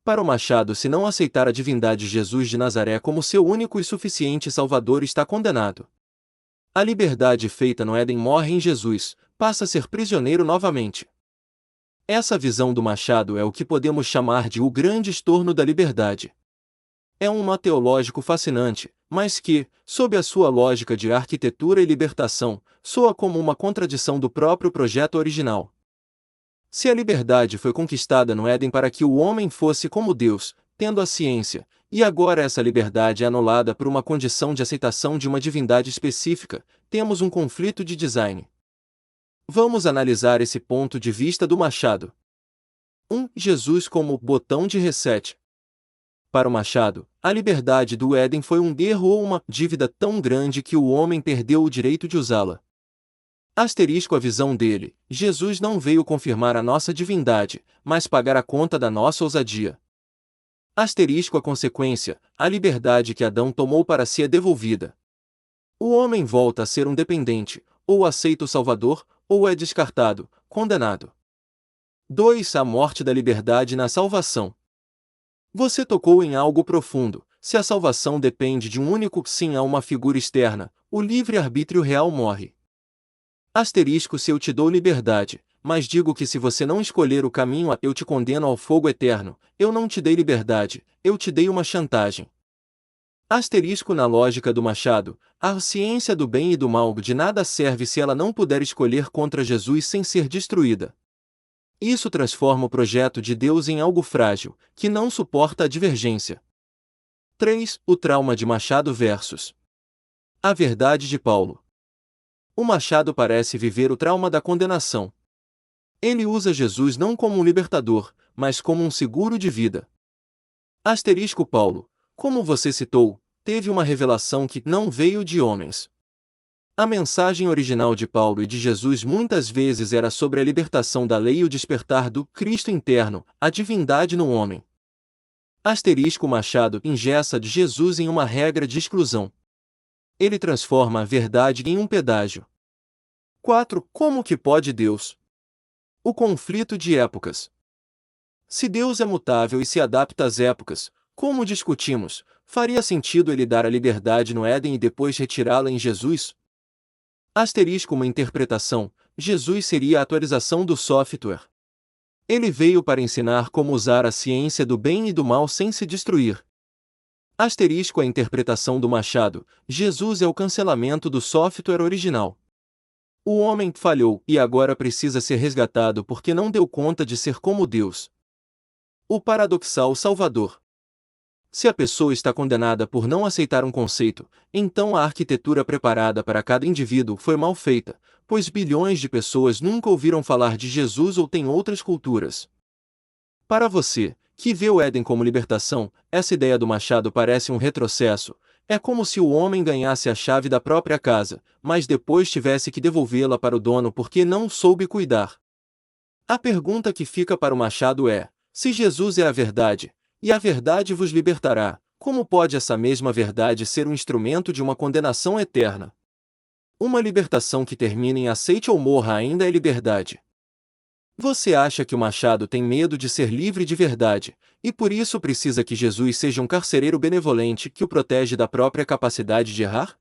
Para o Machado, se não aceitar a divindade de Jesus de Nazaré como seu único e suficiente Salvador, está condenado. A liberdade feita no Éden morre em Jesus, passa a ser prisioneiro novamente. Essa visão do Machado é o que podemos chamar de o grande estorno da liberdade. É um nó teológico fascinante, mas que, sob a sua lógica de arquitetura e libertação, soa como uma contradição do próprio projeto original. Se a liberdade foi conquistada no Éden para que o homem fosse como Deus, tendo a ciência, e agora essa liberdade é anulada por uma condição de aceitação de uma divindade específica, temos um conflito de design. Vamos analisar esse ponto de vista do Machado. 1. Jesus como botão de reset. Para o Machado, a liberdade do Éden foi um erro ou uma dívida tão grande que o homem perdeu o direito de usá-la. Asterisco a visão dele, Jesus não veio confirmar a nossa divindade, mas pagar a conta da nossa ousadia. Asterisco a consequência, a liberdade que Adão tomou para si é devolvida. O homem volta a ser um dependente, ou aceita o Salvador, ou é descartado, condenado. 2. A morte da liberdade na salvação. Você tocou em algo profundo. Se a salvação depende de um único sim a uma figura externa, o livre-arbítrio real morre. Asterisco se eu te dou liberdade, mas digo que se você não escolher o caminho eu te condeno ao fogo eterno, eu não te dei liberdade, eu te dei uma chantagem. Asterisco na lógica do Machado, a ciência do bem e do mal de nada serve se ela não puder escolher contra Jesus sem ser destruída. Isso transforma o projeto de Deus em algo frágil, que não suporta a divergência. 3. O trauma de Machado versus a verdade de Paulo. O Machado parece viver o trauma da condenação. Ele usa Jesus não como um libertador, mas como um seguro de vida. Asterisco Paulo, como você citou, teve uma revelação que não veio de homens. A mensagem original de Paulo e de Jesus muitas vezes era sobre a libertação da lei e o despertar do Cristo interno, a divindade no homem. Asterisco Machado engessa de Jesus em uma regra de exclusão. Ele transforma a verdade em um pedágio. 4. Como que pode Deus? O conflito de épocas. Se Deus é mutável e se adapta às épocas, como discutimos, faria sentido ele dar a liberdade no Éden e depois retirá-la em Jesus? Asterisco uma interpretação, Jesus seria a atualização do software. Ele veio para ensinar como usar a ciência do bem e do mal sem se destruir. Asterisco a interpretação do Machado, Jesus é o cancelamento do software original. O homem falhou e agora precisa ser resgatado porque não deu conta de ser como Deus. O paradoxal Salvador. Se a pessoa está condenada por não aceitar um conceito, então a arquitetura preparada para cada indivíduo foi mal feita, pois bilhões de pessoas nunca ouviram falar de Jesus ou têm outras culturas. Para você, que vê o Éden como libertação, essa ideia do Machado parece um retrocesso. É como se o homem ganhasse a chave da própria casa, mas depois tivesse que devolvê-la para o dono porque não soube cuidar. A pergunta que fica para o Machado é: se Jesus é a verdade, e a verdade vos libertará, como pode essa mesma verdade ser um instrumento de uma condenação eterna? Uma libertação que termina em aceite ou morra ainda é liberdade. Você acha que o Machado tem medo de ser livre de verdade, e por isso precisa que Jesus seja um carcereiro benevolente que o protege da própria capacidade de errar?